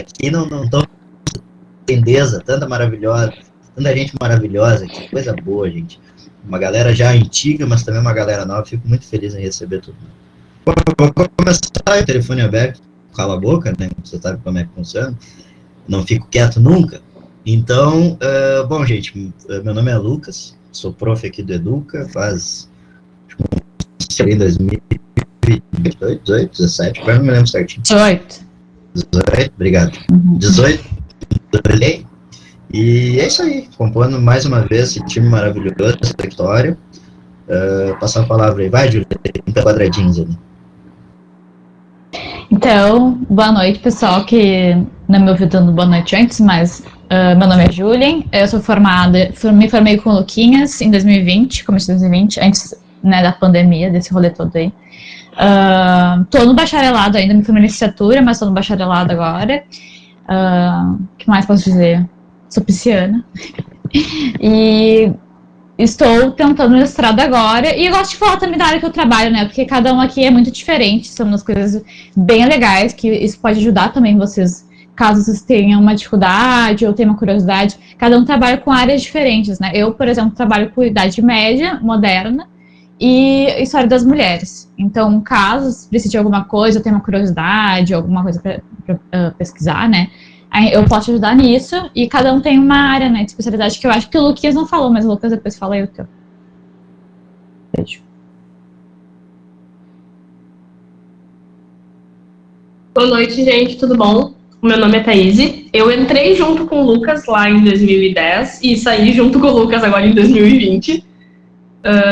aqui não tão tendeza, tanta maravilhosa, tanta gente maravilhosa, que coisa boa, gente. Uma galera já antiga, mas também uma galera nova. Fico muito feliz em receber tudo. Vou começar o telefone aberto, cala a boca, né? Você sabe como é que funciona. Não fico quieto nunca. Então, bom, gente, meu nome é Lucas, sou prof aqui do Educa, faz em 2018, 18, 17, agora não me lembro certinho. 18. Obrigado. 18, e é isso aí, compondo mais uma vez esse time maravilhoso, essa vitória. Passar a palavra aí, vai, Júlia, tem quadradinhos ali. Então, boa noite, pessoal que não me ouviu dando boa noite antes, mas meu nome é Julien, eu sou formada, me formei com o Luquinhas em 2020, começo de 2020, antes, né, da pandemia, desse rolê todo aí. Tô no bacharelado ainda, me formei em licenciatura, mas tô no bacharelado agora. O que mais posso dizer? Sou pisciana. E estou tentando mestrado agora, e eu gosto de falar também da área que eu trabalho, né, porque cada um aqui é muito diferente, são umas coisas bem legais, que isso pode ajudar também vocês, caso vocês tenham uma dificuldade ou tenham uma curiosidade, cada um trabalha com áreas diferentes, né, eu, por exemplo, trabalho com Idade Média, moderna, e História das Mulheres, então, caso precise de alguma coisa, eu tenho uma curiosidade, alguma coisa para pesquisar, né, eu posso te ajudar nisso, e cada um tem uma área, né, de especialidade, que eu acho que o Luquinhas não falou, mas o Lucas depois fala aí o teu. Beijo. Boa noite, gente, tudo bom? O meu nome é Thaís. Eu entrei junto com o Lucas lá em 2010 e saí junto com o Lucas agora em 2020.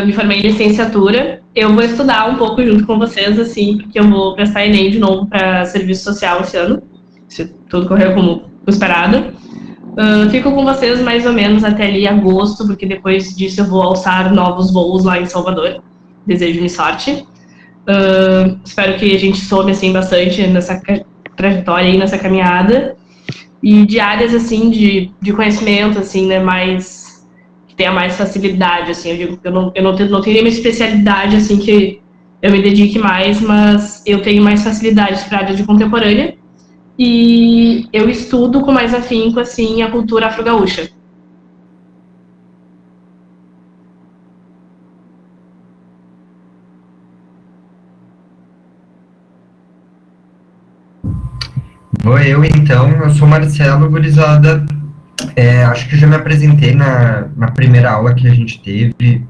Me formei em licenciatura. Eu vou estudar um pouco junto com vocês, assim, porque eu vou prestar Enem de novo para serviço social esse ano, se tudo correr como esperado. Fico com vocês mais ou menos até ali agosto, porque depois disso eu vou alçar novos voos lá em Salvador. Desejo-me sorte. Espero que a gente some assim bastante nessa trajetória aí, nessa caminhada, e de áreas assim de conhecimento assim, né, mais que tenha mais facilidade, assim. Eu digo que eu não tenho uma especialidade assim que eu me dedique mais, mas eu tenho mais facilidades para a área de contemporânea, e eu estudo com mais afinco assim a cultura afro-gaúcha. Oi, eu sou Marcelo, gurizada. Acho que eu já me apresentei na primeira aula que a gente teve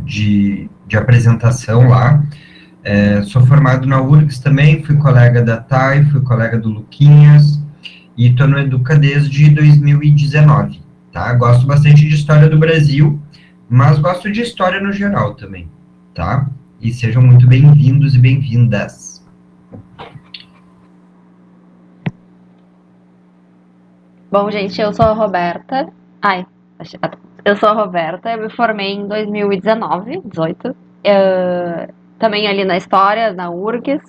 de apresentação lá. Sou formado na URGS também, fui colega da Thay, fui colega do Luquinhas, e estou no Educa desde 2019, tá? Gosto bastante de história do Brasil, mas gosto de história no geral também, tá? E sejam muito bem-vindos e bem-vindas. Bom, gente, eu sou a Roberta. Eu sou a Roberta, eu me formei em 2019, 18. Também ali na história, na URGS.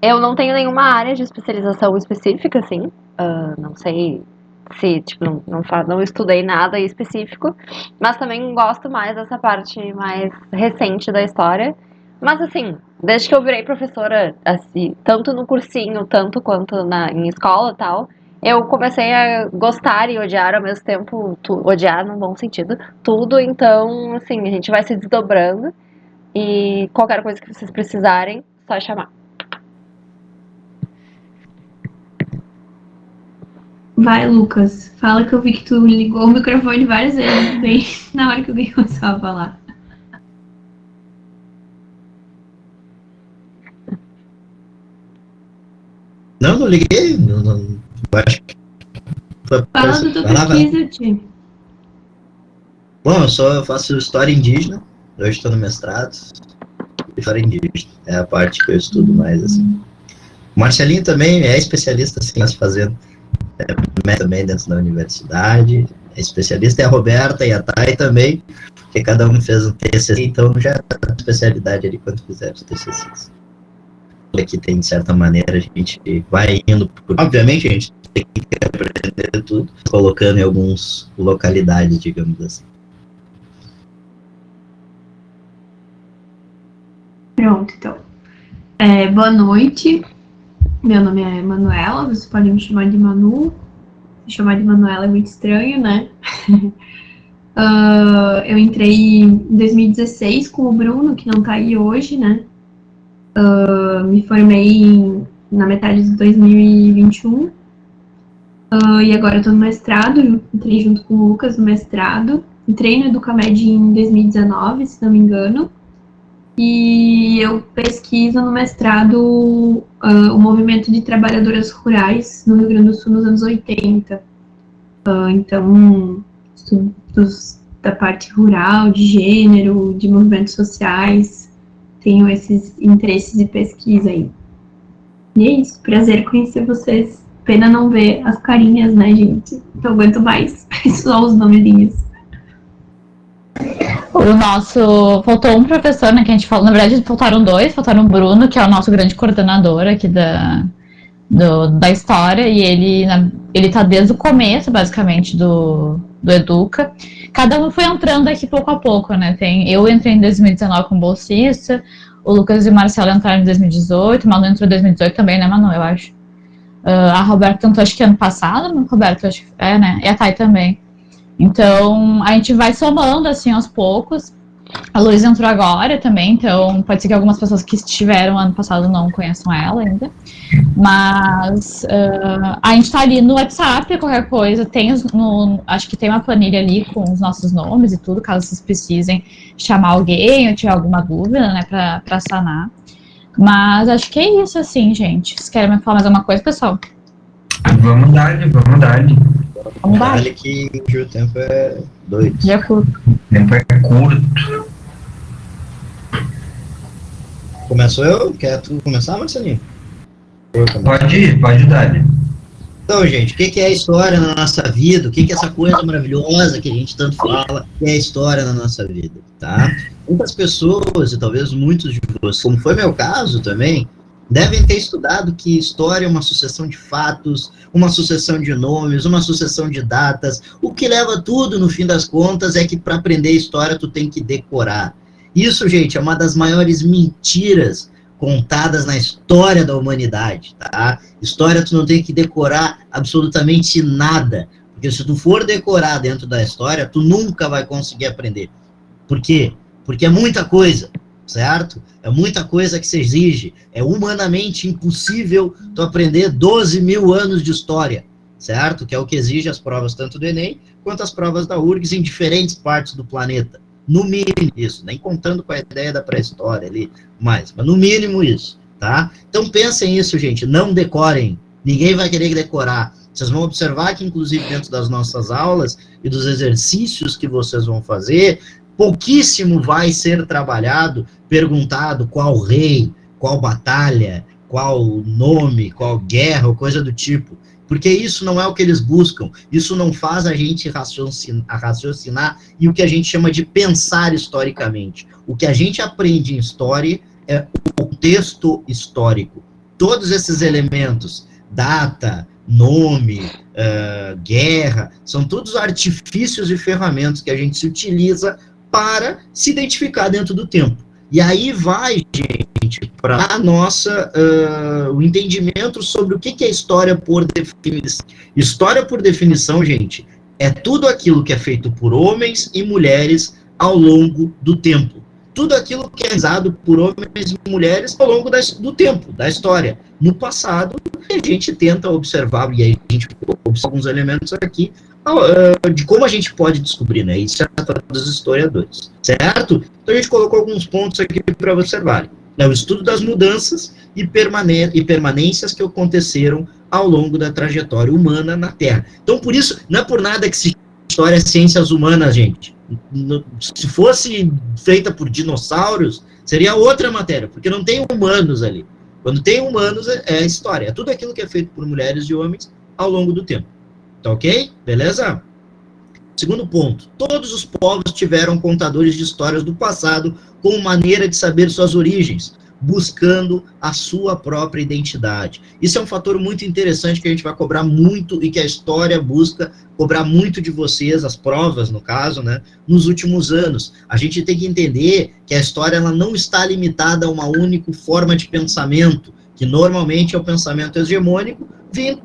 Eu não tenho nenhuma área de especialização específica, assim. Não sei se, tipo, não estudei nada específico. Mas também gosto mais dessa parte mais recente da história. Mas, assim, desde que eu virei professora, assim, tanto no cursinho, tanto quanto em escola e tal, eu comecei a gostar e odiar ao mesmo tempo, odiar num bom sentido, tudo. Então, assim, a gente vai se desdobrando, e qualquer coisa que vocês precisarem, só chamar. Vai, Lucas, fala que eu vi que tu ligou o microfone várias vezes, bem na hora que alguém começou a falar. Não liguei, acho que Fala da tua pesquisa, tio. Bom, eu faço história indígena, hoje estou no mestrado. História indígena é a parte que eu estudo mais, assim. O Marcelinho também é especialista, assim, fazendo também dentro da universidade, é especialista, e a Roberta e a Thay também, porque cada um fez um TCC, então já está na especialidade ali quando fizer os TCCs. Aqui tem, de certa maneira, a gente vai indo, obviamente a gente tem que aprender tudo, colocando em algumas localidades, digamos assim. Pronto, então. Boa noite. Meu nome é Manuela, vocês podem me chamar de Manu. Me chamar de Manuela é muito estranho, né? Eu entrei em 2016 com o Bruno, que não tá aí hoje, né? Me formei na metade de 2021. E agora eu tô no mestrado, entrei junto com o Lucas no mestrado. Entrei no Educamed em 2019, se não me engano. E eu pesquiso no mestrado o movimento de trabalhadoras rurais no Rio Grande do Sul nos anos 80. Então, estudos da parte rural, de gênero, de movimentos sociais. Tenho esses interesses e pesquisa aí. E é isso, prazer conhecer vocês. Pena não ver as carinhas, né, gente? Não aguento mais, só os nomezinhos. O nosso. Faltou um professor, né? Que a gente falou. Na verdade, faltaram dois. Faltaram o Bruno, que é o nosso grande coordenador aqui da história. E ele tá desde o começo, basicamente, do Educa. Cada um foi entrando aqui pouco a pouco, né? Eu entrei em 2019 como bolsista. O Lucas e o Marcelo entraram em 2018. O Manu entrou em 2018 também, né, Manu? Eu acho. A Roberta entrou, acho que ano passado. Roberta, acho que é, né? E a Thay também. Então, a gente vai somando, assim, aos poucos. A Luísa entrou agora também, então pode ser que algumas pessoas que estiveram ano passado não conheçam ela ainda. Mas a gente tá ali no WhatsApp, qualquer coisa. Acho que tem uma planilha ali com os nossos nomes e tudo, caso vocês precisem chamar alguém ou tiver alguma dúvida, né, pra sanar. Mas acho que é isso, assim, gente. Vocês querem me falar mais alguma coisa, pessoal? Vamos dar. Vamos dar. Vale que o tempo é doido. De acordo. O tempo é curto. Começou eu? Quer tu começar, Marcelinho? Pode dar. Então, gente, o que é a história na nossa vida? O que é essa coisa maravilhosa que a gente tanto fala, que é a história na nossa vida, tá? Muitas pessoas, e talvez muitos de vocês, como foi meu caso também, devem ter estudado que história é uma sucessão de fatos, uma sucessão de nomes, uma sucessão de datas. O que leva tudo, no fim das contas, é que para aprender história tu tem que decorar. Isso, gente, é uma das maiores mentiras contadas na história da humanidade, tá? História tu não tem que decorar absolutamente nada, porque se tu for decorar dentro da história, tu nunca vai conseguir aprender. Por quê? Porque é muita coisa, certo? É muita coisa que se exige. É humanamente impossível tu aprender 12 mil anos de história, certo? Que é o que exige as provas tanto do Enem quanto as provas da URGS em diferentes partes do planeta. No mínimo isso, nem contando com a ideia da pré-história ali, mas no mínimo isso, tá? Então pensem isso, gente, não decorem. Ninguém vai querer decorar. Vocês vão observar que, inclusive, dentro das nossas aulas e dos exercícios que vocês vão fazer, pouquíssimo vai ser trabalhado, perguntado qual rei, qual batalha, qual nome, qual guerra, ou coisa do tipo. Porque isso não é o que eles buscam, isso não faz a gente raciocinar e o que a gente chama de pensar historicamente. O que a gente aprende em história é o contexto histórico. Todos esses elementos, data, nome, guerra, são todos artifícios e ferramentas que a gente se utiliza para se identificar dentro do tempo. E aí vai, gente, para a nossa, o entendimento sobre o que é história por definição. História por definição, gente, é tudo aquilo que é feito por homens e mulheres ao longo do tempo. Tudo aquilo que é realizado por homens e mulheres ao longo do tempo, da história. No passado, a gente tenta observar, e aí a gente observa alguns elementos aqui, de como a gente pode descobrir, né? Isso é dos historiadores, certo? Então a gente colocou alguns pontos aqui para observarem. O estudo das mudanças e permanências que aconteceram ao longo da trajetória humana na Terra. Então, por isso, não é por nada que se história é ciências humanas, gente. Se fosse feita por dinossauros, seria outra matéria, porque não tem humanos ali. Quando tem humanos, é história. É tudo aquilo que é feito por mulheres e homens ao longo do tempo. Tá ok? Beleza? Segundo ponto. Todos os povos tiveram contadores de histórias do passado como maneira de saber suas origens, buscando a sua própria identidade. Isso é um fator muito interessante que a gente vai cobrar muito e que a história busca cobrar muito de vocês, as provas, no caso, né, nos últimos anos. A gente tem que entender que a história ela não está limitada a uma única forma de pensamento, que normalmente é o pensamento hegemônico,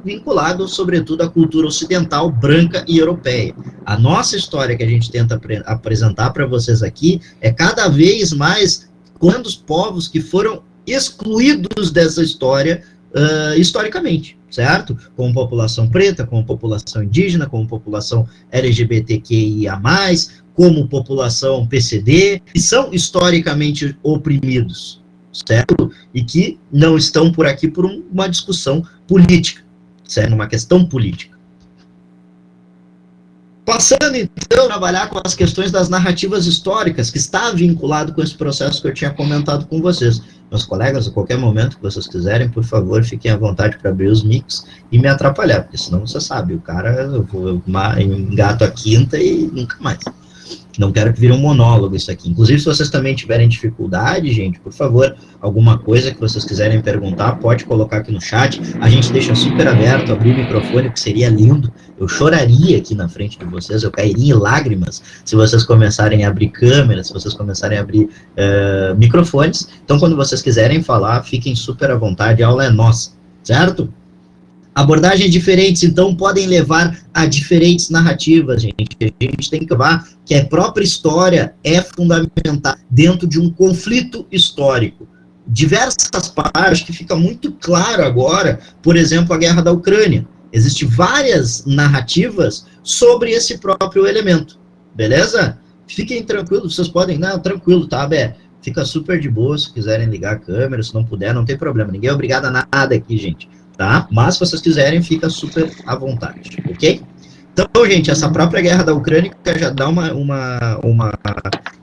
vinculado, sobretudo, à cultura ocidental, branca e europeia. A nossa história que a gente tenta apresentar para vocês aqui é cada vez mais quando os povos que foram excluídos dessa história historicamente, certo? Como população preta, como população indígena, como população LGBTQIA+, como população PCD, que são historicamente oprimidos, certo? E que não estão por aqui por uma discussão política, certo? Uma questão política. Passando, então, a trabalhar com as questões das narrativas históricas, que está vinculado com esse processo que eu tinha comentado com vocês. Meus colegas, a qualquer momento que vocês quiserem, por favor, fiquem à vontade para abrir os mics e me atrapalhar, porque senão você sabe, o cara, eu engato a quinta e nunca mais. Não quero que vire um monólogo isso aqui. Inclusive, se vocês também tiverem dificuldade, gente, por favor, alguma coisa que vocês quiserem perguntar, pode colocar aqui no chat. A gente deixa super aberto, abrir o microfone, que seria lindo. Eu choraria aqui na frente de vocês, eu cairia em lágrimas se vocês começarem a abrir câmeras, se vocês começarem a abrir microfones. Então, quando vocês quiserem falar, fiquem super à vontade, a aula é nossa, certo? Abordagens diferentes, então, podem levar a diferentes narrativas, gente. A gente tem que levar que a própria história é fundamental dentro de um conflito histórico. Diversas partes que fica muito claro agora, por exemplo, a guerra da Ucrânia. Existem várias narrativas sobre esse próprio elemento, beleza? Fiquem tranquilos, vocês podem, não, tranquilo, tá, Bé? Fica super de boa, se quiserem ligar a câmera, se não puder, não tem problema. Ninguém é obrigado a nada aqui, gente. Tá? Mas, se vocês quiserem, fica super à vontade, ok? Então, gente, essa própria guerra da Ucrânia já dá uma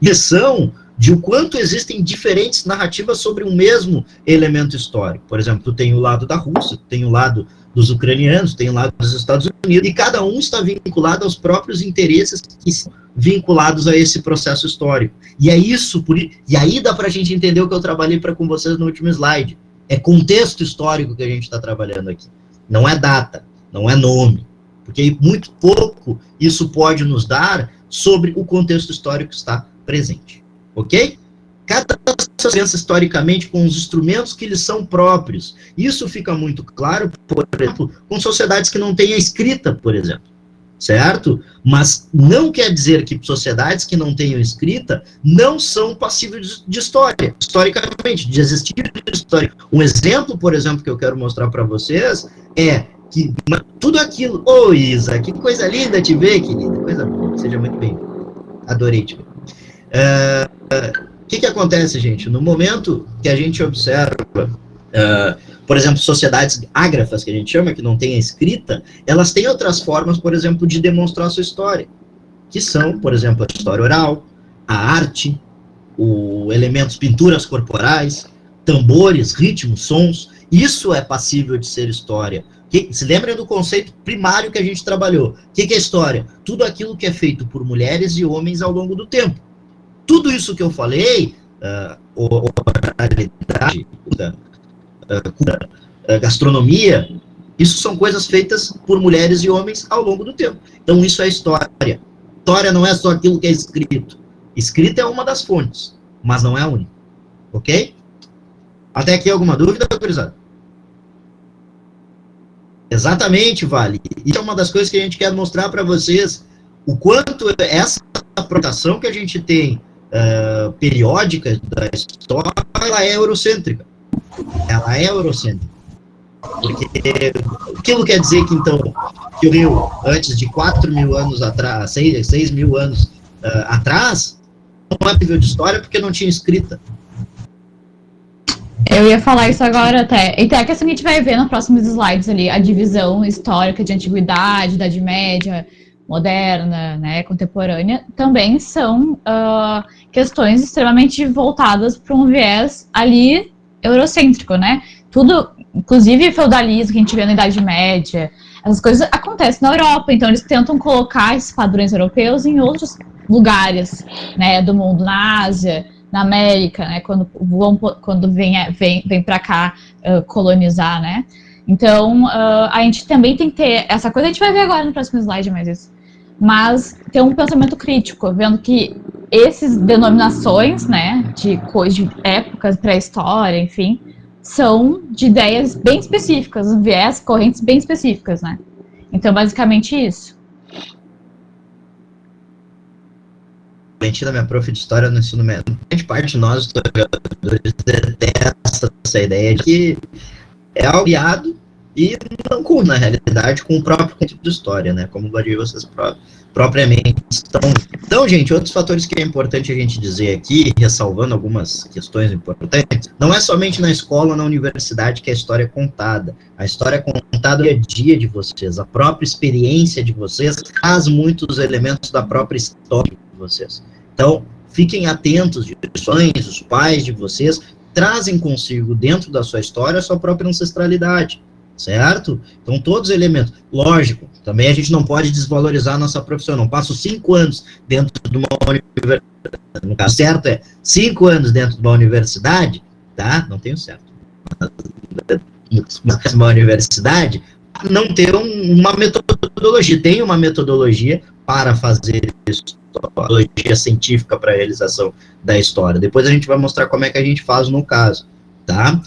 lição de o quanto existem diferentes narrativas sobre um mesmo elemento histórico. Por exemplo, tu tem o lado da Rússia, tu tem o lado dos ucranianos, tem o lado dos Estados Unidos, e cada um está vinculado aos próprios interesses que são vinculados a esse processo histórico. E é isso, e aí dá pra gente entender o que eu trabalhei com vocês no último slide. É contexto histórico que a gente está trabalhando aqui. Não é data, não é nome. Porque muito pouco isso pode nos dar sobre o contexto histórico que está presente. Ok? Cada pessoa pensa historicamente com os instrumentos que lhes são próprios. Isso fica muito claro, por exemplo, com sociedades que não têm a escrita, por exemplo. Certo? Mas não quer dizer que sociedades que não tenham escrita não são passíveis de história, historicamente, de existir de história. Um exemplo, por exemplo, que eu quero mostrar para vocês é que tudo aquilo... Ô, Isa, que coisa linda te ver, querida. Coisa boa, seja muito bem. Adorei te ver. O que acontece, gente? No momento que a gente observa... por exemplo, sociedades ágrafas, que a gente chama, que não tem a escrita, elas têm outras formas, por exemplo, de demonstrar a sua história, que são, por exemplo, a história oral, a arte, elementos, pinturas corporais, tambores, ritmos, sons. Isso é passível de ser história. Se lembrem do conceito primário que a gente trabalhou. O que é história? Tudo aquilo que é feito por mulheres e homens ao longo do tempo. Tudo isso que eu falei, oralidade, gastronomia, isso são coisas feitas por mulheres e homens ao longo do tempo. Então isso é história. História não é só aquilo que é escrito. Escrita é uma das fontes, mas não é a única. Ok? Até aqui alguma dúvida, gurizada? Exatamente, Vale. Isso é uma das coisas que a gente quer mostrar para vocês, o quanto essa aproximação que a gente tem periódica da história, ela é eurocêntrica. Ela é eurocêntrica. Porque aquilo quer dizer que, então, que o Rio, antes de 4 mil anos atrás, 6 mil anos atrás, não é nível de história porque não tinha escrita. Eu ia falar isso agora até. Então, é que assim a gente vai ver nos próximos slides ali, a divisão histórica de antiguidade, Idade Média, moderna, né, contemporânea, também são questões extremamente voltadas para um viés ali eurocêntrico, né? Tudo, inclusive feudalismo que a gente vê na Idade Média, essas coisas acontecem na Europa, então eles tentam colocar esses padrões europeus em outros lugares, né, do mundo, na Ásia, na América, né, quando vem para cá colonizar, né? Então, a gente também tem que ter essa coisa, a gente vai ver agora no próximo slide mais isso, mas ter um pensamento crítico, vendo que essas denominações, né, de épocas, pré-história, enfim, são de ideias bem específicas, um viés, correntes bem específicas, né? Então, basicamente isso. Valentina, minha prof de história no ensino médio, grande parte de nós, historiadores, detesta essa ideia de que é aliado e não com, na realidade, com o próprio conceito de história, né? Como vocês propriamente estão. Então, gente, outros fatores que é importante a gente dizer aqui, ressalvando algumas questões importantes, não é somente na escola ou na universidade que a história é contada. A história é contada no dia a dia de vocês, a própria experiência de vocês traz muitos elementos da própria história de vocês. Então, fiquem atentos, os pais de vocês trazem consigo, dentro da sua história, a sua própria ancestralidade. Certo? Então, todos os elementos. Lógico, também a gente não pode desvalorizar a nossa profissão. Não passo 5 anos dentro de uma universidade. No caso certo é 5 anos dentro de uma universidade, tá? Não tenho certo. Mas uma universidade não ter uma metodologia. Tem uma metodologia para fazer isso, metodologia científica para a realização da história. Depois a gente vai mostrar como é que a gente faz no caso, tá?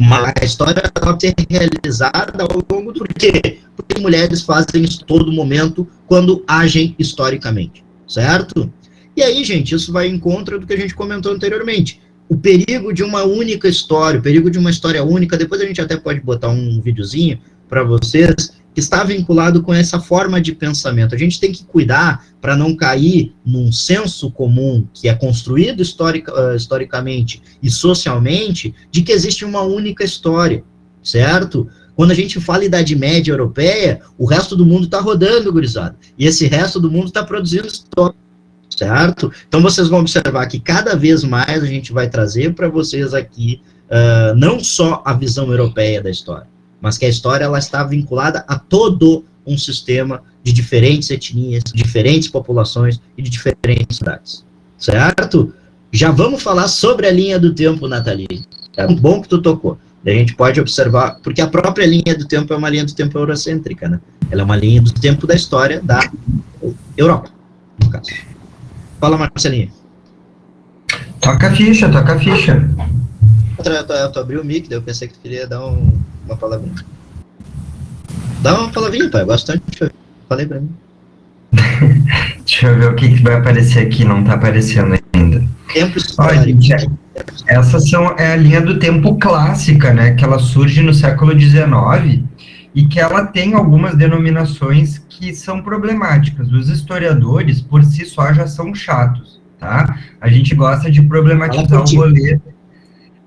Mas a história pode ser realizada ao longo do... Por quê? Porque mulheres fazem isso todo momento quando agem historicamente, certo? E aí, gente, isso vai em contra do que a gente comentou anteriormente. O perigo de uma única história, o perigo de uma história única, depois a gente até pode botar um videozinho para vocês, que está vinculado com essa forma de pensamento. A gente tem que cuidar para não cair num senso comum que é construído historicamente e socialmente de que existe uma única história, certo? Quando a gente fala Idade Média Europeia, o resto do mundo está rodando, gurizada, e esse resto do mundo está produzindo história, certo? Então vocês vão observar que cada vez mais a gente vai trazer para vocês aqui não só a visão europeia da história, mas que a história ela está vinculada a todo um sistema de diferentes etnias, diferentes populações e de diferentes cidades, certo? Já vamos falar sobre a linha do tempo, Nathalie. É muito bom que tu tocou. A gente pode observar, porque a própria linha do tempo é uma linha do tempo eurocêntrica, né? Ela é uma linha do tempo da história da Europa, no caso. Fala, Marcelinha. Toca a ficha, toca a ficha. Tu abriu o mic, daí eu pensei que tu queria dar uma palavrinha. Dá uma palavrinha, pai, eu gosto tanto de falei pra mim. Deixa eu ver o que vai aparecer aqui, não tá aparecendo ainda. Tempo Olha, histórico. gente, essa é a linha do tempo clássica, né, que ela surge no século XIX e que ela tem algumas denominações que são problemáticas. Os historiadores, por si só, já são chatos, tá? A gente gosta de problematizar o rolê.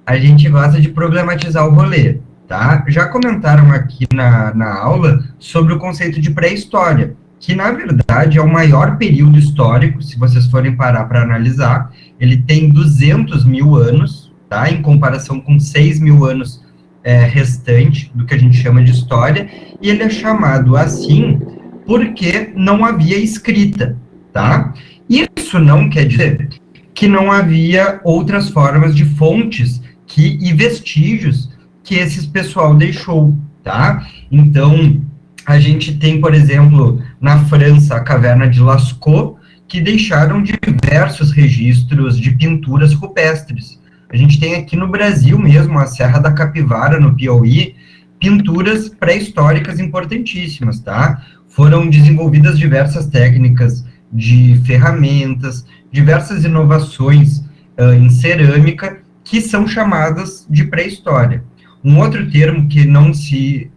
A gente gosta de problematizar o rolê, tá? Já comentaram aqui na aula sobre o conceito de pré-história, que, na verdade, é o maior período histórico, se vocês forem parar para analisar. Ele tem 200 mil anos, tá? Em comparação com 6 mil anos restante do que a gente chama de história, e ele é chamado assim porque não havia escrita, tá? Isso não quer dizer que não havia outras formas de fontes e vestígios que esse pessoal deixou, tá? Então, a gente tem, por exemplo, na França, a caverna de Lascaux, que deixaram diversos registros de pinturas rupestres. A gente tem aqui no Brasil mesmo, a Serra da Capivara, no Piauí, pinturas pré-históricas importantíssimas, tá? Foram desenvolvidas diversas técnicas de ferramentas, diversas inovações em cerâmica, que são chamadas de pré-história. Um outro termo que não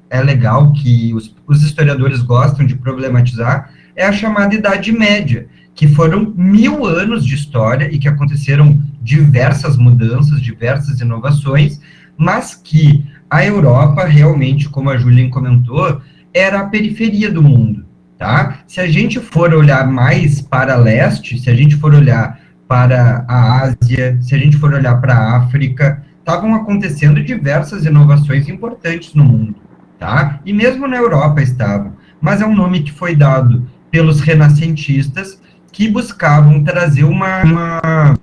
é legal, que os historiadores gostam de problematizar, é a chamada Idade Média, que foram 1000 anos de história e que aconteceram diversas mudanças, diversas inovações, mas que a Europa realmente, como a Julian comentou, era a periferia do mundo, tá? Se a gente for olhar mais para leste, se a gente for olhar para a Ásia, se a gente for olhar para a África, estavam acontecendo diversas inovações importantes no mundo, tá? E mesmo na Europa estavam, mas é um nome que foi dado pelos renascentistas que buscavam trazer uma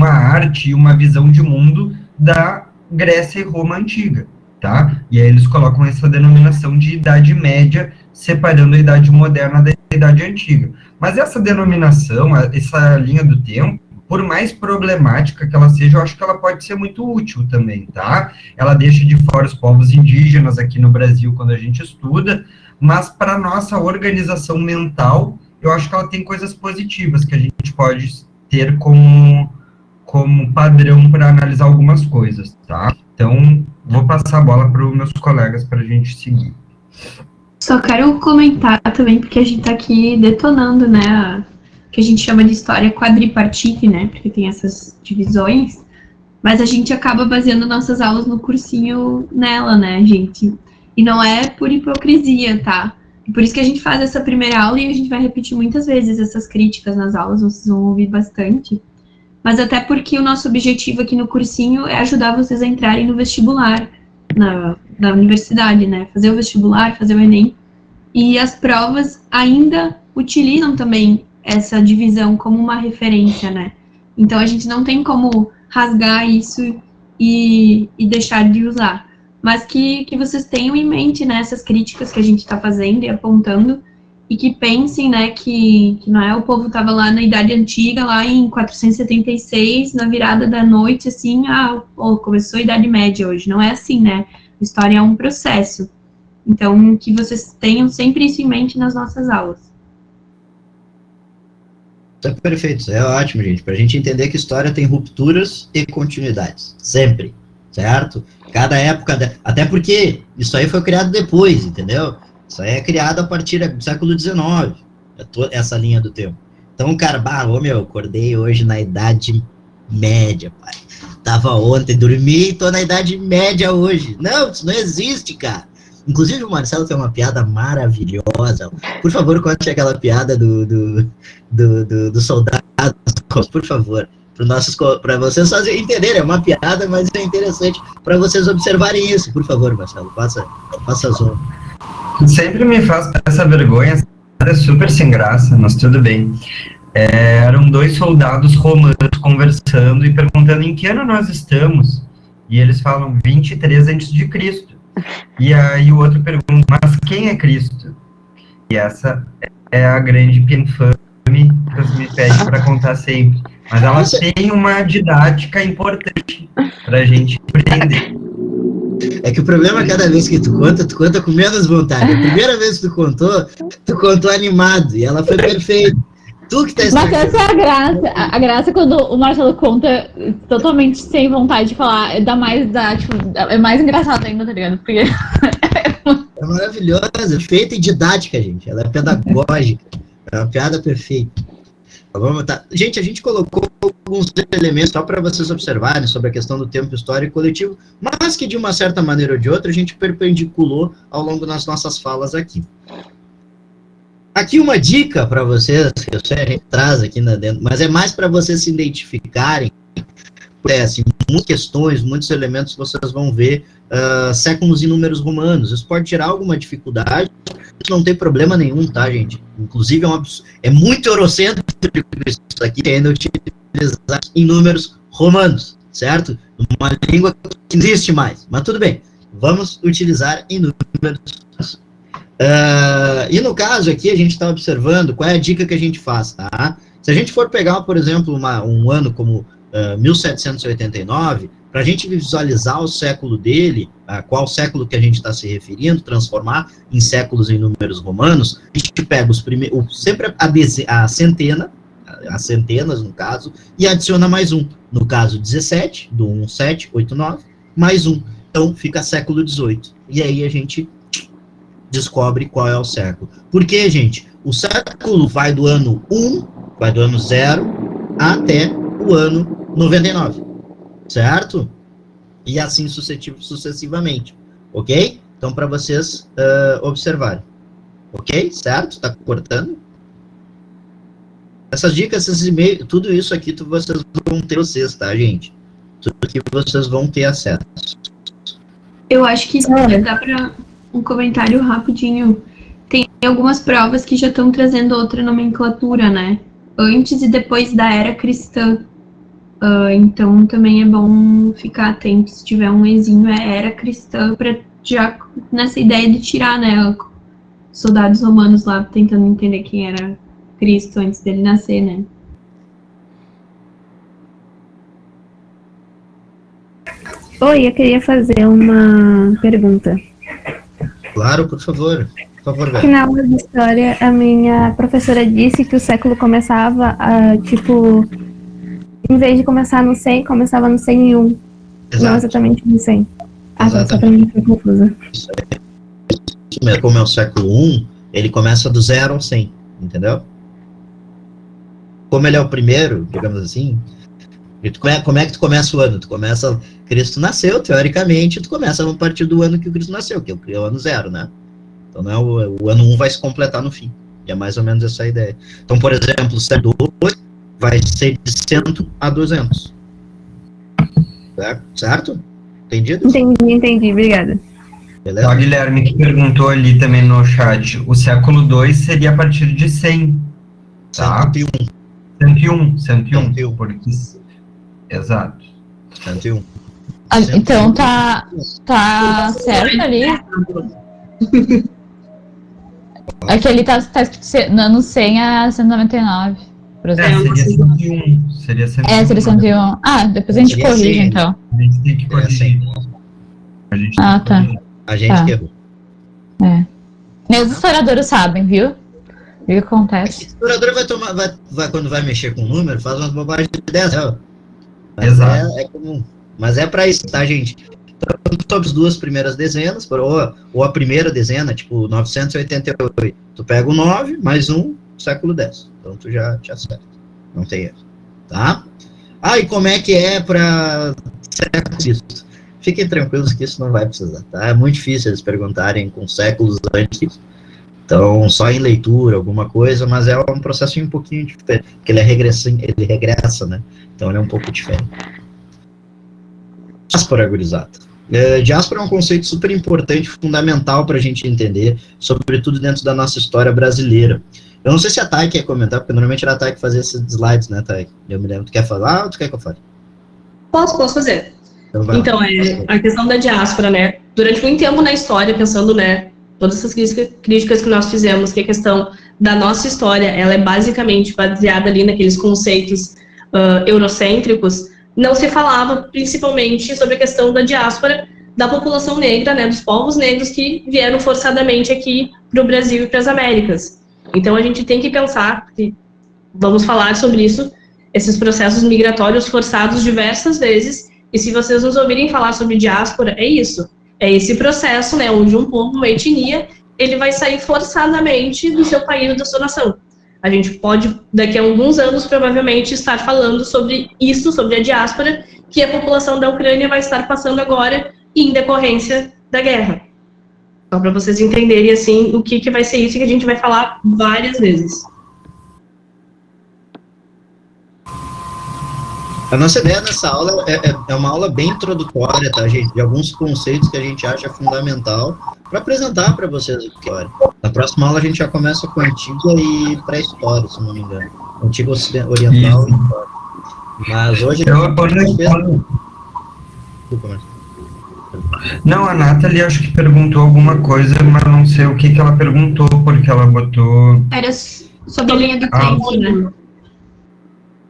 arte e uma visão de mundo da Grécia e Roma antiga, tá? E aí eles colocam essa denominação de Idade Média, separando a Idade Moderna da Idade Antiga. Mas essa denominação, essa linha do tempo, por mais problemática que ela seja, eu acho que ela pode ser muito útil também, tá? Ela deixa de fora os povos indígenas aqui no Brasil quando a gente estuda, mas para nossa organização mental, eu acho que ela tem coisas positivas que a gente pode ter como padrão para analisar algumas coisas, tá? Então, vou passar a bola para os meus colegas para a gente seguir. Só quero comentar também, porque a gente tá aqui detonando, né, que a gente chama de história quadripartite, né, porque tem essas divisões, mas a gente acaba baseando nossas aulas no cursinho nela, né, gente? E não é por hipocrisia, tá? E por isso que a gente faz essa primeira aula e a gente vai repetir muitas vezes essas críticas nas aulas, vocês vão ouvir bastante. Mas até porque o nosso objetivo aqui no cursinho é ajudar vocês a entrarem no vestibular, na universidade, né? Fazer o vestibular, fazer o Enem. E as provas ainda utilizam também essa divisão como uma referência, né? Então a gente não tem como rasgar isso e deixar de usar. Mas que vocês tenham em mente, né, essas críticas que a gente está fazendo e apontando, e que pensem, né, que não é o povo estava lá na Idade Antiga, lá em 476, na virada da noite, assim, começou a Idade Média hoje. Não é assim, né? A história é um processo. Então, que vocês tenham sempre isso em mente nas nossas aulas. Isso é perfeito, é ótimo, gente, para a gente entender que história tem rupturas e continuidades, sempre, certo? Cada época, até porque isso aí foi criado depois, entendeu? Isso aí é criado a partir do século XIX, essa linha do tempo. Então, cara, acordei hoje na Idade Média, pai. Tava ontem, dormi e tô na Idade Média hoje. Não, isso não existe, cara. Inclusive, o Marcelo tem uma piada maravilhosa. Por favor, conte aquela piada do soldado, por favor. Para vocês só entenderem, é uma piada, mas é interessante para vocês observarem isso. Por favor, Marcelo, faça zoom. Sempre me faz essa vergonha, é super sem graça, mas tudo bem. Eram 2 soldados romanos conversando e perguntando em que ano nós estamos. E eles falam 23 a.C. E aí o outro pergunta, mas quem é Cristo? E essa é a grande infame que você me pede para contar sempre. Mas ela tem uma didática importante para a gente aprender. É que o problema é cada vez que tu conta com menos vontade. A primeira vez que tu contou animado, e ela foi perfeita. Tu que tá Mas essa é a graça. A graça é quando o Marcelo conta totalmente sem vontade de falar, é mais engraçado ainda, tá ligado? Porque é maravilhosa, feita e didática, gente. Ela é pedagógica. É uma piada perfeita. Gente, a gente colocou alguns elementos só para vocês observarem sobre a questão do tempo histórico coletivo, mas que de uma certa maneira ou de outra a gente perpendiculou ao longo das nossas falas aqui. Aqui uma dica para vocês, que eu sei a gente traz aqui dentro, mas é mais para vocês se identificarem. Assim, muitas questões, muitos elementos vocês vão ver séculos e números romanos. Isso pode gerar alguma dificuldade, não tem problema nenhum, tá, gente? Inclusive é muito eurocêntrico isso aqui, ainda utilizar em números romanos, certo? Uma língua que não existe mais, mas tudo bem, vamos utilizar em números. E no caso aqui a gente está observando qual é a dica que a gente faz, tá? Se a gente for pegar, por exemplo, um ano como 1789, para a gente visualizar o século dele, qual século que a gente está se referindo, transformar em séculos em números romanos, a gente pega sempre a centena, as centenas no caso, e adiciona mais um. No caso 17, do 1789, mais um. Então fica século XVIII. E aí a gente descobre qual é o século. Por quê, gente? O século vai do ano 1, vai do ano 0 até o ano 99, certo? E assim sucessivamente, ok? Então, para vocês observarem, ok? Certo? Tá cortando? Essas dicas, esses e-mails, tudo isso aqui vocês vão ter vocês, tá, gente? Tudo que vocês vão ter acesso. Eu acho que dá para um comentário rapidinho. Tem algumas provas que já estão trazendo outra nomenclatura, né? Antes e depois da era cristã. Então também é bom ficar atento se tiver um exinho era cristã, para já nessa ideia de tirar, né, soldados romanos lá tentando entender quem era Cristo antes dele nascer, né? Oi, eu queria fazer uma pergunta. Claro, por favor. Por favor, Que velho. na aula de história, a minha professora disse que o século começava, tipo, em vez de começar no 100, começava no 101. Não Exato. exatamente no 100. Ah, tá, só Exatamente. pra mim foi confusa. Isso mesmo. Como é o século I, ele começa do 0 ao 100, entendeu? Como ele é o primeiro, digamos assim, como é que tu começa o ano? Tu começa, Cristo nasceu, teoricamente, tu começa a partir do ano que o Cristo nasceu, que é o ano 0, né? Então não é o ano 1 vai se completar no fim. E é mais ou menos essa a ideia. Então, por exemplo, o século 2 vai ser de 100 a 200. Certo? Entendido? Entendi, obrigada. Beleza? Ó, Guilherme, que perguntou ali também no chat, o século 2 seria a partir de 100, tá? 101. 101, porque... Exato. 101. Então tá certo ali. Aqui ali tá escrito no ano 100 a 199, por exemplo. Seria 101. Seria 101. Seria 101. Ah, depois a gente Seria corrige, 100. então. A gente tem que corrigir. A gente tem que Tá. corrigir. A gente que errou. Nem os historiadores sabem, viu? O que acontece? O historiador vai quando vai mexer com o número, faz umas bobagens de 10 reais. Mas Exato. é comum. Mas é pra isso, tá, gente? Tanto sobre as duas primeiras dezenas, ou a primeira dezena, tipo 988. Tu pega o 9 mais 1, século 10. Então tu já te acerta. Não tem erro. Tá? Ah, e como é que é pra século Cristo? Fiquem tranquilos que isso não vai precisar, tá? É muito difícil eles perguntarem com séculos antes. Então, só em leitura, alguma coisa, mas é um processo um pouquinho diferente, porque ele regressa, né? Então ele é um pouco diferente. Diáspora, gurizada. Diáspora é um conceito super importante, fundamental para a gente entender, sobretudo dentro da nossa história brasileira. Eu não sei se a Thay quer comentar, porque normalmente era a Thay que fazia esses slides, né, Thay? Eu me lembro. Tu quer falar ou tu quer que eu fale? Posso fazer. Então, a questão da diáspora, né? Durante muito tempo na história, pensando, né, todas essas críticas que nós fizemos, que a questão da nossa história, ela é basicamente baseada ali naqueles conceitos eurocêntricos, não se falava principalmente sobre a questão da diáspora da população negra, né, dos povos negros que vieram forçadamente aqui para o Brasil e para as Américas. Então a gente tem que pensar, vamos falar sobre isso, esses processos migratórios forçados diversas vezes, e se vocês nos ouvirem falar sobre diáspora, é isso. É esse processo, né, onde um povo, uma etnia, ele vai sair forçadamente do seu país, da sua nação. A gente pode, daqui a alguns anos, provavelmente, estar falando sobre isso, sobre a diáspora, que a população da Ucrânia vai estar passando agora em decorrência da guerra. Só para vocês entenderem, assim, o que vai ser isso que a gente vai falar várias vezes. A nossa ideia nessa aula é uma aula bem introdutória, tá, gente? De alguns conceitos que a gente acha fundamental para apresentar para vocês a história. Na próxima aula a gente já começa com antiga e pré-história, se não me engano. Antiga oriental e história. Mas hoje Não, a Nathalie acho que perguntou alguma coisa, mas não sei o que ela perguntou, porque ela botou... Era sobre a linha do tempo, né?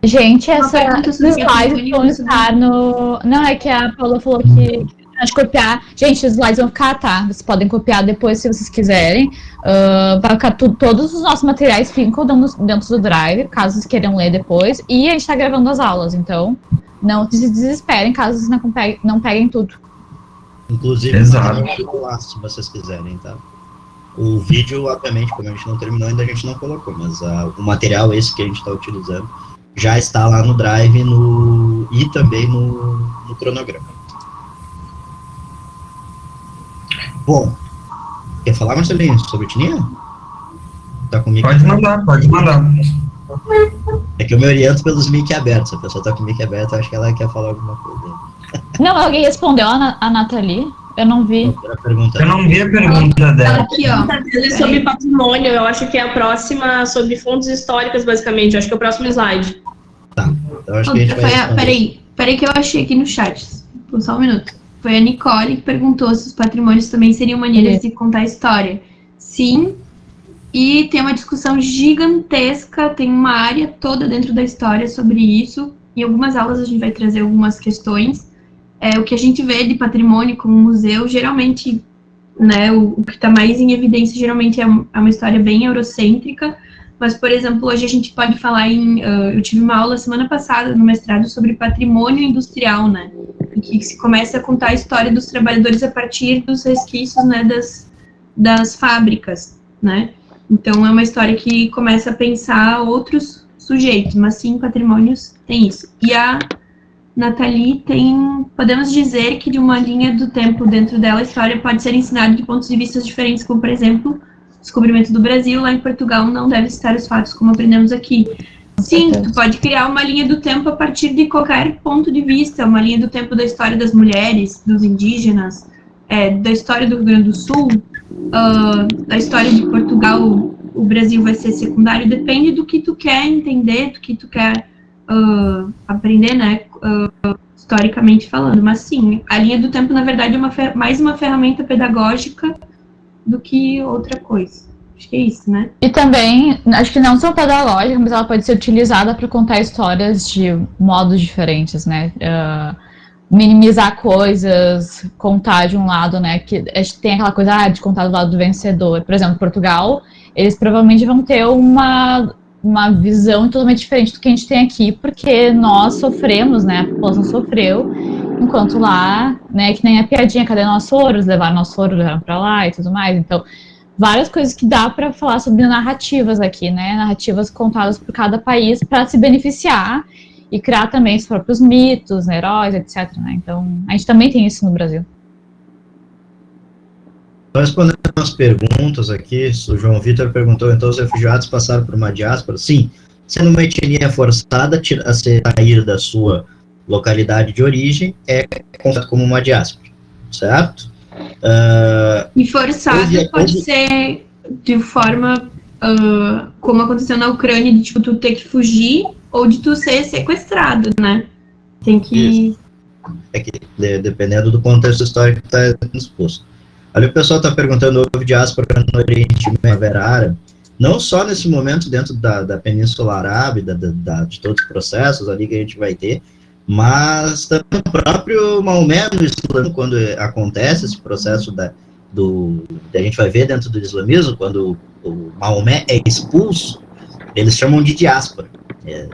Gente, esses slides vão estar no... Não, é que a Paula falou que pode copiar. Gente, os slides vão ficar, tá? Vocês podem copiar depois, se vocês quiserem. Vai ficar todos os nossos materiais ficam dentro do Drive, caso vocês queiram ler depois. E a gente tá gravando as aulas, então não se desesperem caso vocês não peguem tudo. Inclusive, lá, se vocês quiserem, tá? O vídeo, obviamente, como a gente não terminou, ainda a gente não colocou, mas o material esse que a gente está utilizando já está lá no Drive e também no cronograma. Bom, quer falar, Marcelinho, sobre etnia? Tá comigo? Pode mandar. É que eu me oriento pelos mic abertos. Se a pessoa tá com o mic aberto, eu acho que ela quer falar alguma coisa. Não, alguém respondeu a Nathalie? Eu não vi. Eu não vi a pergunta dela. Aqui, ó. Sobre patrimônio, eu acho que é a próxima sobre fontes históricas, basicamente. Eu acho que é o próximo slide. Tá, então acho que a gente vai... Peraí que eu achei aqui no chat. Só um minuto. Foi a Nicole que perguntou se os patrimônios também seriam maneiras de contar a história. Sim, e tem uma discussão gigantesca, tem uma área toda dentro da história sobre isso. Em algumas aulas a gente vai trazer algumas questões. o que a gente vê de patrimônio como museu, geralmente, né, o que está mais em evidência, geralmente é uma história bem eurocêntrica, mas, por exemplo, hoje a gente pode falar eu tive uma aula semana passada no mestrado sobre patrimônio industrial, né, em que se começa a contar a história dos trabalhadores a partir dos resquícios, né, das fábricas, né. Então, é uma história que começa a pensar outros sujeitos, mas sim, patrimônios tem isso. E a Nathalie podemos dizer que de uma linha do tempo dentro dela, a história pode ser ensinada de pontos de vista diferentes, como, por exemplo, o descobrimento do Brasil, lá em Portugal, não deve citar os fatos como aprendemos aqui. Sim, tu pode criar uma linha do tempo a partir de qualquer ponto de vista, uma linha do tempo da história das mulheres, dos indígenas, da história do Rio Grande do Sul, da história de Portugal, o Brasil vai ser secundário, depende do que tu quer entender, do que tu quer aprender, né, historicamente falando. Mas sim, a linha do tempo, na verdade, é mais uma ferramenta pedagógica do que outra coisa. Acho que é isso, né? E também, acho que não só pedagógica, mas ela pode ser utilizada para contar histórias de modos diferentes, né? Minimizar coisas, contar de um lado, né? Que tem aquela coisa de contar do lado do vencedor. Por exemplo, Portugal, eles provavelmente vão ter uma visão totalmente diferente do que a gente tem aqui, porque nós sofremos, né? A população sofreu, enquanto lá, né? Que nem a piadinha, cadê nossos ouros? Levaram nosso ouro, levaram pra lá e tudo mais. Então, várias coisas que dá para falar sobre narrativas aqui, né? Narrativas contadas por cada país para se beneficiar e criar também os próprios mitos, né, heróis, etc, né? Então, a gente também tem isso no Brasil. Respondendo umas perguntas aqui, o João Vitor perguntou, então os refugiados passaram por uma diáspora? Sim, sendo uma etnia forçada a sair da sua localidade de origem, é considerado como uma diáspora, certo? E forçado pode ser de forma como aconteceu na Ucrânia, de tipo, tu ter que fugir ou de tu ser sequestrado, né? Tem que... Isso. É que, dependendo do contexto histórico que está exposto. Ali o pessoal está perguntando, houve diáspora no Oriente Médio, não só nesse momento dentro da Península Arábica, de todos os processos ali que a gente vai ter, mas também o próprio Maomé no Islã, quando acontece esse processo a gente vai ver dentro do islamismo, quando o Maomé é expulso, eles chamam de diáspora.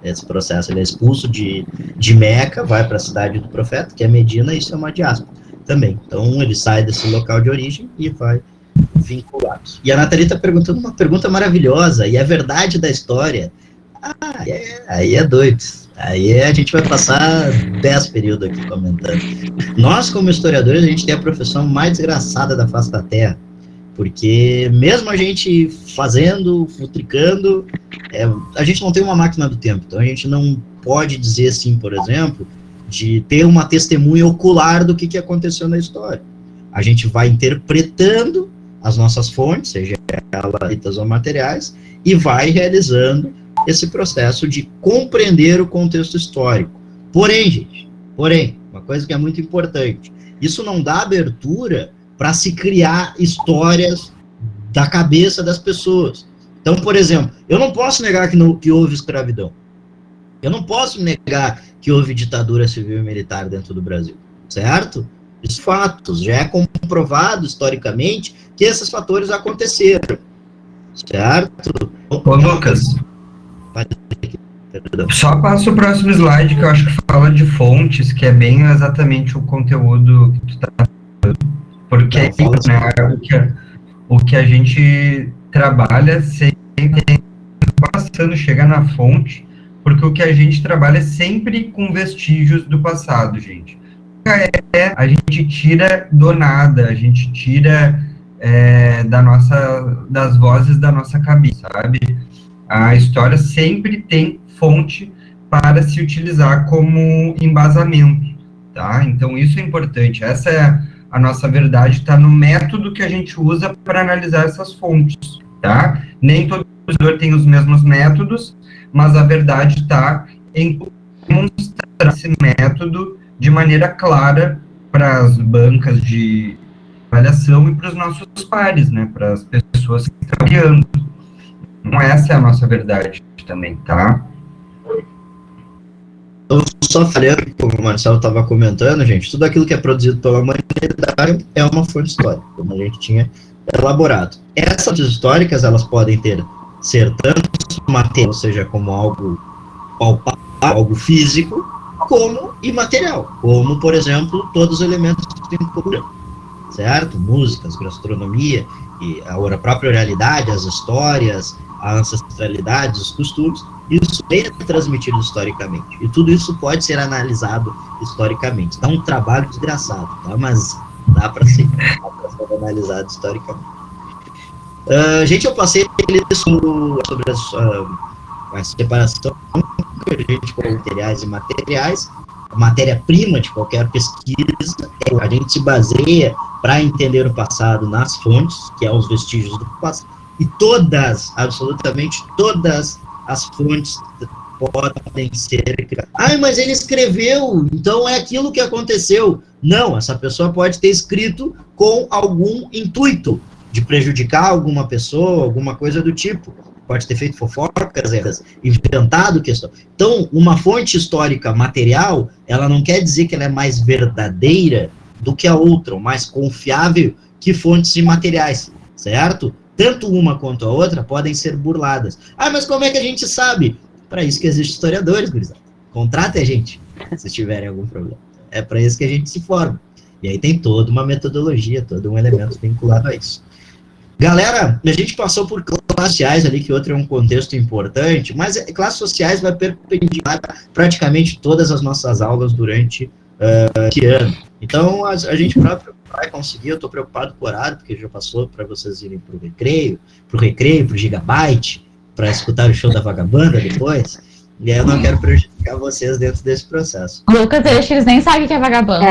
Esse processo, ele é expulso de Meca, vai para a cidade do profeta, que é Medina, e isso é uma diáspora também. Então, ele sai desse local de origem e vai vinculado. E a Nathalie está perguntando uma pergunta maravilhosa, e a verdade da história, aí é doido. Aí a gente vai passar 10 períodos aqui comentando. Nós, como historiadores, a gente tem a profissão mais desgraçada da face da Terra, porque mesmo a gente fazendo, futricando, a gente não tem uma máquina do tempo, então a gente não pode dizer assim, por exemplo, de ter uma testemunha ocular do que aconteceu na história. A gente vai interpretando as nossas fontes, seja elas ou materiais, e vai realizando esse processo de compreender o contexto histórico. Porém, uma coisa que é muito importante, isso não dá abertura para se criar histórias da cabeça das pessoas. Então, por exemplo, eu não posso negar que houve escravidão. Eu não posso negar que houve ditadura civil e militar dentro do Brasil, certo? Isso é fatos, já é comprovado historicamente que esses fatores aconteceram, certo? Ô, Lucas, só passa o próximo slide, que eu acho que fala de fontes, que é bem exatamente o conteúdo que tu tá falando. Porque o que a gente trabalha sempre passando, chega na fonte, porque o que a gente trabalha é sempre com vestígios do passado, gente. A gente tira do nada, a gente tira das vozes da nossa cabeça, sabe? A história sempre tem fonte para se utilizar como embasamento, tá? Então, isso é importante. Essa é a nossa verdade, está no método que a gente usa para analisar essas fontes, tá? Nem todo historiador tem os mesmos métodos, mas a verdade está em demonstrar esse método de maneira clara para as bancas de avaliação e para os nossos pares, né? Para as pessoas que estão criando. Então, essa é a nossa verdade também, tá? Eu só falhando, como o Marcelo estava comentando, gente, tudo aquilo que é produzido pela humanidade é uma fonte histórica, como a gente tinha elaborado. Essas fontes históricas, elas podem ser tanto material, ou seja, como algo palpável, algo físico, como imaterial, como, por exemplo, todos os elementos de cultura, certo? Músicas, gastronomia, e a própria oralidade, as histórias, a ancestralidade, os costumes, isso é transmitido historicamente. E tudo isso pode ser analisado historicamente. Dá um trabalho desgraçado, tá? Mas dá para ser analisado historicamente. Gente, eu passei sobre a separação de materiais e materiais. A matéria-prima de qualquer pesquisa, a gente se baseia para entender o passado nas fontes, que é os vestígios do passado, e absolutamente todas as fontes podem ser... mas ele escreveu, então é aquilo que aconteceu. Não, essa pessoa pode ter escrito com algum intuito de prejudicar alguma pessoa, alguma coisa do tipo. Pode ter feito fofocas, inventado questão. Então, uma fonte histórica material, ela não quer dizer que ela é mais verdadeira do que a outra, ou mais confiável que fontes imateriais, certo? Tanto uma quanto a outra podem ser burladas. Mas como é que a gente sabe? Para isso que existem historiadores, gurizada. Contratem a gente, se tiverem algum problema. É para isso que a gente se forma. E aí tem toda uma metodologia, todo um elemento vinculado a isso. Galera, a gente passou por classes sociais ali, que outro é um contexto importante, mas classes sociais vai perpendicular praticamente todas as nossas aulas durante esse ano. Então, a gente próprio vai conseguir, eu estou preocupado com o horário, porque já passou para vocês irem para o recreio, para o Gigabyte, para escutar o show da Vagabanda depois, e aí eu não quero prejudicar vocês dentro desse processo. Lucas, eles nem sabem o que é Vagabanda.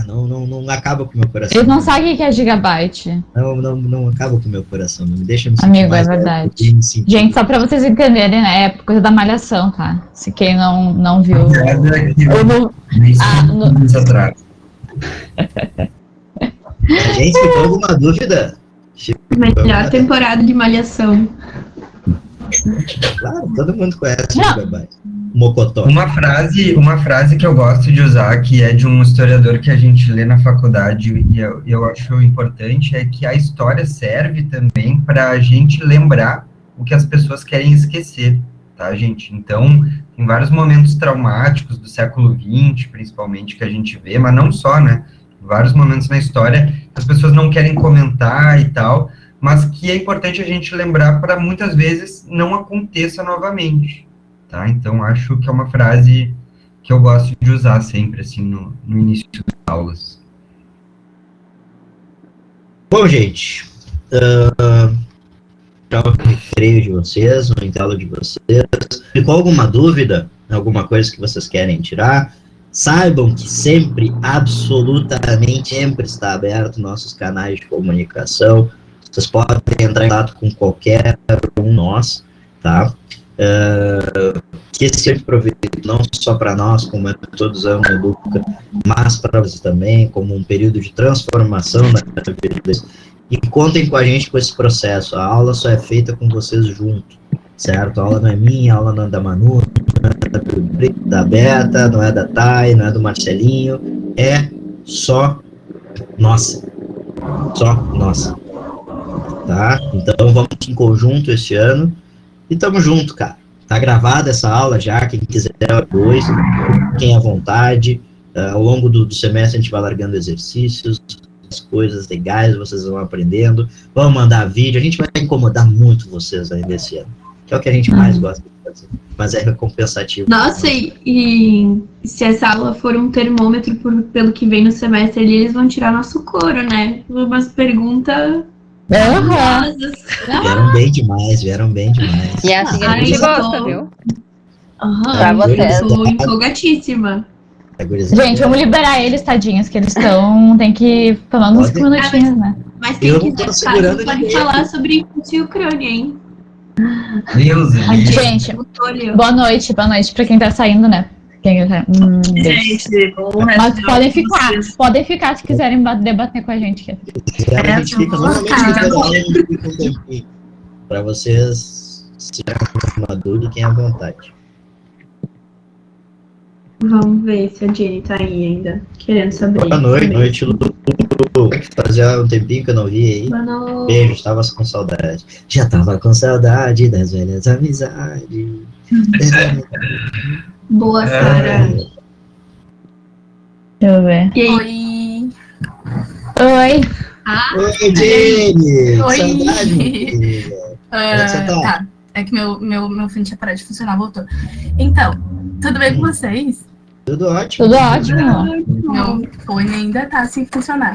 Não acaba com o meu coração. Eles não sabem o que é Gigabyte. Não acaba com o meu coração, não me deixa me sentir Amigo, mais... é verdade. Gente, só pra vocês entenderem, né, é coisa da Malhação, tá? Se quem não viu... Anos atrás. A gente ficou alguma dúvida? Melhor temporada de Malhação. Claro, todo mundo conhece o Gigabyte. Mocotó. Uma frase que eu gosto de usar, que é de um historiador que a gente lê na faculdade, e eu acho importante, é que a história serve também para a gente lembrar o que as pessoas querem esquecer, tá, gente? Então, tem vários momentos traumáticos do século XX, principalmente, que a gente vê, mas não só, né? Vários momentos na história que as pessoas não querem comentar e tal, mas que é importante a gente lembrar para muitas vezes não aconteça novamente. Tá? Então, acho que é uma frase que eu gosto de usar sempre, assim, no início das aulas. Bom, gente, já o recreio de vocês, no intervalo de vocês, ficou alguma dúvida, alguma coisa que vocês querem tirar? Saibam que sempre, absolutamente sempre está aberto nossos canais de comunicação, vocês podem entrar em contato com qualquer um de nós, tá? Que esse seja proveito não só para nós, como é todos os anos educa, mas para vocês também, como um período de transformação na vida deles. E contem com a gente com esse processo. A aula só é feita com vocês junto, certo? A aula não é minha, a aula não é da Manu, não é da Beta, não é da Thay, não é do Marcelinho, é só nossa. Só nossa. Tá? Então vamos em conjunto esse ano. E tamo junto, cara. Tá gravada essa aula já, quem quiser depois, quem à vontade. Ao longo do semestre a gente vai largando exercícios, as coisas legais, vocês vão aprendendo. Vamos mandar vídeo, a gente vai incomodar muito vocês ainda esse ano. Que é o que a gente mais gosta de fazer. Mas é recompensativo. Nossa, e se essa aula for um termômetro pelo que vem no semestre ali, eles vão tirar nosso couro, né? Umas perguntas... Vieram bem demais. E é assim que a gente gosta, viu? Pra vocês. Eu tô empolgadíssima. Gente, vamos liberar eles, tadinhos, que eles tem que falar uns 5 minutinhos, né? Mas quem quiser pode falar sobre Rússia e Ucrânia, hein? Deus, gente, boa noite pra quem tá saindo, né? Gente, mas podem ficar se quiserem debater com a gente. A gente fica normalmente um tempinho para vocês se tiverem uma dúvida, fiquem à vontade. Vamos ver se a Jenny tá aí ainda, querendo saber. Boa noite, Lu. Fazia um tempinho que eu não vi aí. Boa noite. Beijo, tava com saudade. Já tava com saudade das velhas amizades. Boa, Sara. Deixa eu ver. E aí? Oi. Oi. Oi, Jenny! Oi. Saudade, menina. Como é que você tá? Tá. É que meu fone tinha parado de funcionar, voltou. Então, tudo bem com vocês? Tudo ótimo. Tudo ótimo. Meu fone ainda tá sem funcionar.